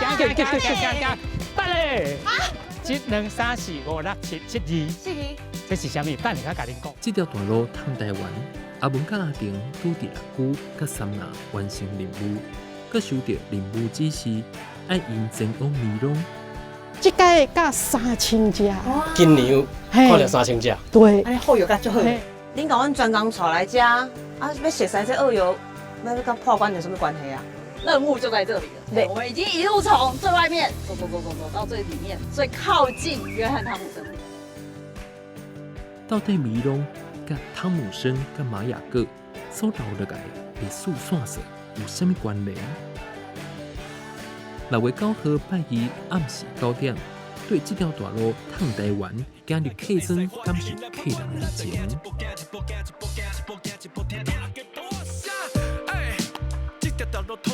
行，等咧！1、2、3、4、5、6、7、72，这是啥物？等下甲恁讲。这条大路通台湾，阿文甲阿婷拄伫6区甲3那完成任务，佮收到任务指示，爱用前往美容。这届甲3000只，今年看了3000只。对，安尼好油甲足好。恁甲阮专工带来遮，啊，要熟悉这二油，那跟破关有什么关系啊？任务就在这里了。对，我们已经一路从最外面走到最里面，最靠近约翰汤姆森。到底美容甲汤姆森甲玛雅各所留落来历史线索有啥物关联？6月9号拜二暗时9点，对这条大路通台湾今日客庄感受客人热情。这条道路通